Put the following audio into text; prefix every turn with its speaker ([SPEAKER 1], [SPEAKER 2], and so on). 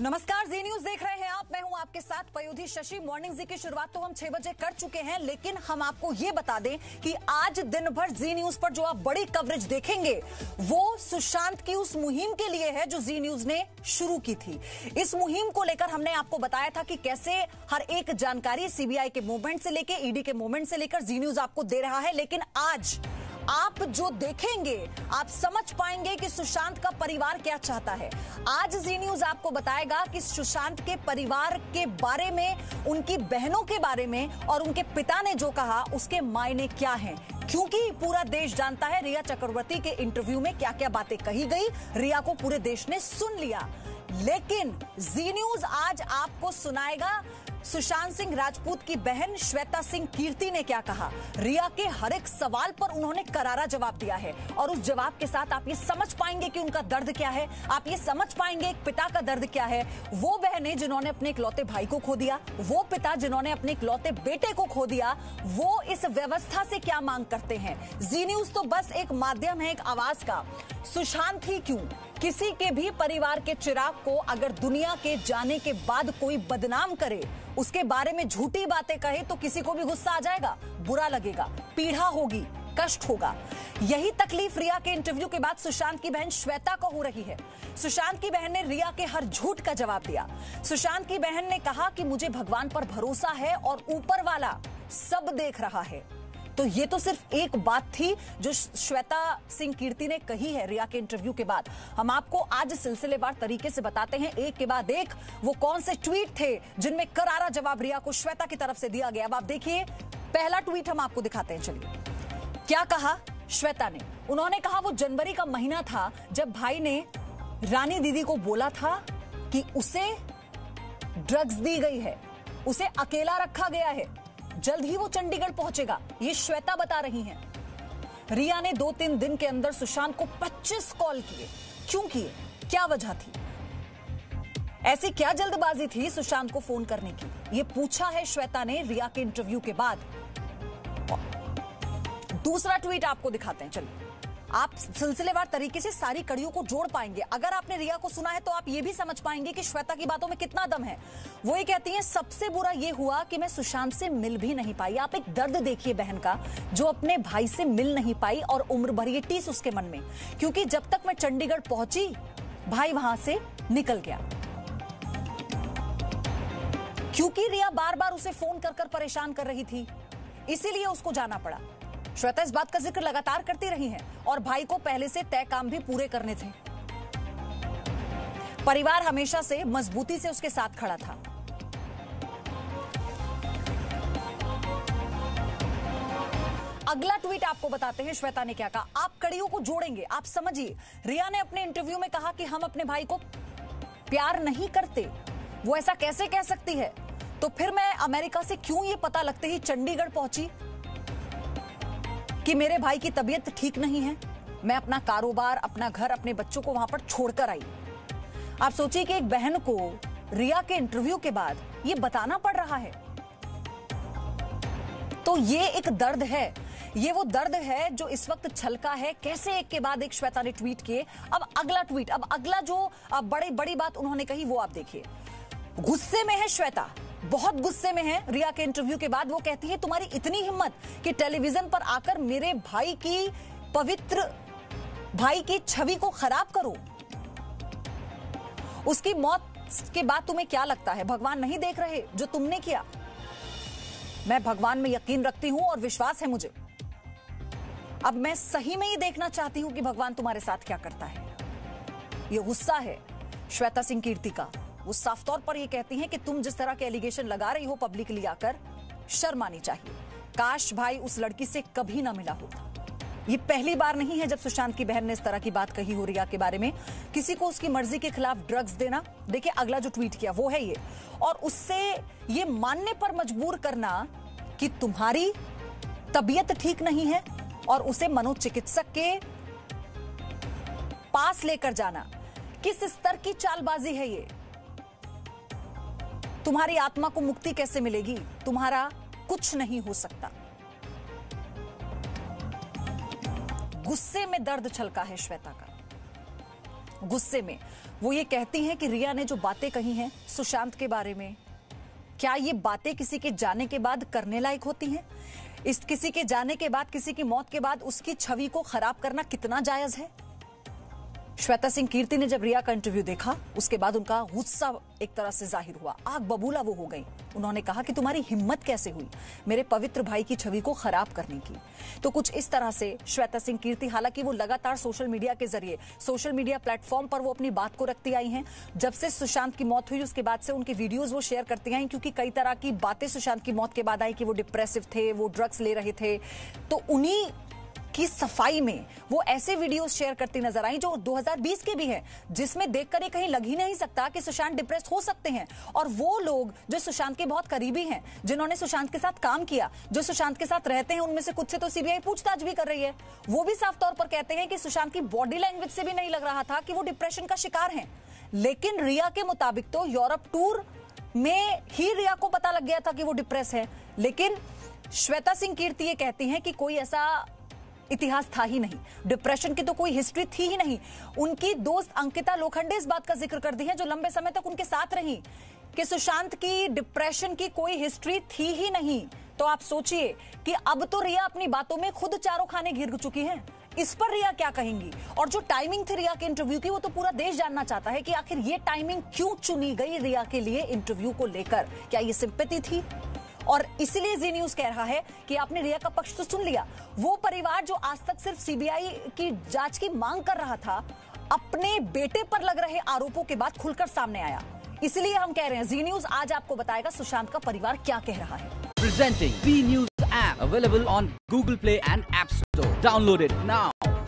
[SPEAKER 1] नमस्कार, जी न्यूज देख रहे हैं आप। मैं हूं आपके साथ पयोधी शशि। मॉर्निंग जी की शुरुआत तो हम 6 बजे कर चुके हैं, लेकिन हम आपको ये बता दें कि आज दिन भर जी न्यूज पर जो आप बड़ी कवरेज देखेंगे वो सुशांत की उस मुहिम के लिए है जो जी न्यूज ने शुरू की थी। इस मुहिम को लेकर हमने आपको बताया था कि कैसे हर एक जानकारी सीबीआई के मूवमेंट से लेकर ईडी के मूवमेंट से लेकर जी न्यूज आपको दे रहा है। लेकिन आज आप जो देखेंगे आप समझ पाएंगे कि सुशांत का परिवार क्या चाहता है। आज जी न्यूज आपको बताएगा कि सुशांत के परिवार के बारे में, उनकी बहनों के बारे में और उनके पिता ने जो कहा उसके मायने क्या हैं, क्योंकि पूरा देश जानता है रिया चक्रवर्ती के इंटरव्यू में क्या क्या बातें कही गई। रिया को पूरे देश ने सुन लिया, लेकिन जी न्यूज आज आपको सुनाएगा सुशांत सिंह राजपूत की बहन श्वेता सिंह कीर्ति ने क्या कहा। रिया के हर एक सवाल पर उन्होंने करारा जवाब दिया है और उस जवाब के साथ आप ये समझ पाएंगे कि उनका दर्द क्या है। आप ये समझ पाएंगे एक पिता का दर्द क्या है। वो बहनें जिन्होंने अपने इकलौते भाई को खो दिया, वो पिता जिन्होंने अपने इकलौते बेटे को खो दिया, वो इस व्यवस्था से क्या मांग करते हैं। जी न्यूज तो बस एक माध्यम है, एक आवाज का। सुशांत ही क्यों, किसी के भी परिवार के चिराग को अगर दुनिया के जाने के बाद कोई बदनाम करे, उसके बारे में झूठी बातें कहे, तो किसी को भी गुस्सा आ जाएगा, बुरा लगेगा, पीड़ा होगी, कष्ट होगा। यही तकलीफ रिया के इंटरव्यू के बाद सुशांत की बहन श्वेता को हो रही है। सुशांत की बहन ने रिया के हर झूठ का जवाब दिया। सुशांत की बहन ने कहा कि मुझे भगवान पर भरोसा है और ऊपर वाला सब देख रहा है। तो ये तो सिर्फ एक बात थी जो श्वेता सिंह कीर्ति ने कही है रिया के इंटरव्यू के बाद। हम आपको आज सिलसिलेवार तरीके से बताते हैं एक के बाद एक वो कौन से ट्वीट थे जिनमें करारा जवाब रिया को श्वेता की तरफ से दिया गया। अब आप देखिए, पहला ट्वीट हम आपको दिखाते हैं। चलिए, क्या कहा श्वेता ने। उन्होंने कहा वो जनवरी का महीना था जब भाई ने रानी दीदी को बोला था कि उसे ड्रग्स दी गई है, उसे अकेला रखा गया है, जल्द ही वो चंडीगढ़ पहुंचेगा। ये श्वेता बता रही हैं। रिया ने 2-3 दिन के अंदर सुशांत को 25 कॉल किए। क्यों किए, क्या वजह थी, ऐसी क्या जल्दबाजी थी सुशांत को फोन करने की, ये पूछा है श्वेता ने रिया के इंटरव्यू के बाद। दूसरा ट्वीट आपको दिखाते हैं। चलिए, आप सिलसिलेवार तरीके से सारी कड़ियों को जोड़ पाएंगे। अगर आपने रिया को सुना है तो आप ये भी समझ पाएंगे कि श्वेता की बातों में कितना दम है। वो ये कहती हैं, सबसे बुरा ये हुआ कि मैं सुशांत से मिल भी नहीं पाई। आप एक दर्द देखिए बहन का, जो अपने भाई से मिल नहीं पाई और उम्र भर ये टीस उसके मन में, क्योंकि जब तक मैं चंडीगढ़ पहुंची भाई वहां से निकल गया। क्योंकि रिया बार बार उसे फोन कर कर परेशान कर रही थी, इसीलिए उसको जाना पड़ा। श्वेता इस बात का जिक्र लगातार करती रही हैं और भाई को पहले से तय काम भी पूरे करने थे। परिवार हमेशा से मजबूती से उसके साथ खड़ा था। अगला ट्वीट आपको बताते हैं श्वेता ने क्या कहा। आप कड़ियों को जोड़ेंगे, आप समझिए। रिया ने अपने इंटरव्यू में कहा कि हम अपने भाई को प्यार नहीं करते। वो ऐसा कैसे कह सकती है, तो फिर मैं अमेरिका से क्यों ये पता लगते ही चंडीगढ़ पहुंची कि मेरे भाई की तबीयत ठीक नहीं है। मैं अपना कारोबार, अपना घर, अपने बच्चों को वहां पर छोड़कर आई। आप सोचिए कि एक बहन को रिया के इंटरव्यू के बाद ये बताना पड़ रहा है। तो ये एक दर्द है, ये वो दर्द है जो इस वक्त छलका है। कैसे एक के बाद एक श्वेता ने ट्वीट किए। अब अगला ट्वीट, अब अगला जो बड़ी बात उन्होंने कही वो आप देखिए। गुस्से में है श्वेता, बहुत गुस्से में है रिया के इंटरव्यू के बाद। वो कहती है, तुम्हारी इतनी हिम्मत कि टेलीविजन पर आकर मेरे भाई की पवित्र भाई की छवि को खराब करो। उसकी मौत के बाद तुम्हें क्या लगता है, भगवान नहीं देख रहे जो तुमने किया? मैं भगवान में यकीन रखती हूं और विश्वास है मुझे। अब मैं सही में ही देखना चाहती हूं कि भगवान तुम्हारे साथ क्या करता है। यह गुस्सा है श्वेता सिंह कीर्ति का। वो साफ तौर पर ये कहती हैं कि तुम जिस तरह के एलिगेशन लगा रही हो पब्लिकली आकर, शर्म आनी चाहिए। काश भाई उस लड़की से कभी ना मिला होता। ये पहली बार नहीं है जब सुशांत की बहन ने इस तरह की बात कही हो रिया के बारे में। किसी को उसकी मर्जी के खिलाफ ड्रग्स देना। देखिए अगला जो ट्वीट किया वो है ये, और उससे ये मानने पर मजबूर करना कि तुम्हारी तबीयत ठीक नहीं है और उसे मनोचिकित्सक के पास लेकर जाना। किस स्तर की चालबाजी है ये? तुम्हारी आत्मा को मुक्ति कैसे मिलेगी? तुम्हारा कुछ नहीं हो सकता। गुस्से में दर्द छलका है श्वेता का, गुस्से में। वो ये कहती हैं कि रिया ने जो बातें कही हैं सुशांत के बारे में, क्या ये बातें किसी के जाने के बाद करने लायक होती हैं? इस किसी के जाने के बाद, किसी की मौत के बाद उसकी छवि को खराब करना कितना जायज है? श्वेता सिंह कीर्ति ने जब रिया का इंटरव्यू देखा, उसके बाद उनका गुस्सा एक तरह से जाहिर हुआ, आग बबूला वो हो गई। उन्होंने कहा कि तुम्हारी हिम्मत कैसे हुई मेरे पवित्र भाई की छवि को खराब करने की। तो कुछ इस तरह से श्वेता सिंह कीर्ति, हालांकि वो लगातार सोशल मीडिया के जरिए, सोशल मीडिया प्लेटफॉर्म पर वो अपनी बात को रखती आई हैं। जब से सुशांत की मौत हुई उसके बाद से उनके वीडियोज वो शेयर करती आई, क्योंकि कई तरह की बातें सुशांत की मौत के बाद आई कि वो डिप्रेसिव थे, वो ड्रग्स ले रहे थे। तो उन्हीं की सफाई में वो ऐसे वीडियोस शेयर करती नजर आई जो 2020 के भी हैं, जिसमें देखकर ये कहीं लग ही नहीं सकता कि सुशांत डिप्रेस हो सकते हैं। और वो लोग जो सुशांत के बहुत करीबी हैं, जिन्होंने सुशांत के साथ काम किया, जो सुशांत के साथ रहते हैं, उनमें से कुछ से तो सीबीआई पूछताछ भी कर रही है। वो भी साफ तौर पर कहते हैं कि सुशांत की बॉडी लैंग्वेज से भी नहीं लग रहा था कि वो डिप्रेशन का शिकार हैं। लेकिन रिया के मुताबिक तो यूरोप टूर में ही रिया को पता लग गया था कि वो डिप्रेस है। लेकिन श्वेता सिंह कीर्ति ये कहती हैं कि कोई ऐसा इतिहास था ही नहीं, डिप्रेशन की तो कोई हिस्ट्री थी ही नहीं। उनकी दोस्त अंकिता लोखंडे इस बात का जिक्र करती हैं, जो लंबे समय तक उनके साथ रही, कि सुशांत की डिप्रेशन की कोई हिस्ट्री थी ही नहीं। तो आप सोचिए कि अब तो रिया अपनी बातों में खुद चारों खाने घिर चुकी हैं। इस पर रिया क्या कहेंगी? और जो टाइमिंग थी रिया के इंटरव्यू की, वो तो पूरा देश जानना चाहता है कि आखिर ये टाइमिंग क्यों चुनी गई रिया के लिए इंटरव्यू को लेकर। क्या ये सिंपैथी थी? और इसलिए जी न्यूज कह रहा है कि आपने रिया का पक्ष तो सुन लिया। वो परिवार जो आज तक सिर्फ सीबीआई की जांच की मांग कर रहा था, अपने बेटे पर लग रहे आरोपों के बाद खुलकर सामने आया। इसलिए हम कह रहे हैं जी न्यूज आज आपको बताएगा सुशांत का परिवार क्या कह रहा है।
[SPEAKER 2] Presenting V News app available on Google Play and App Store. Download it now.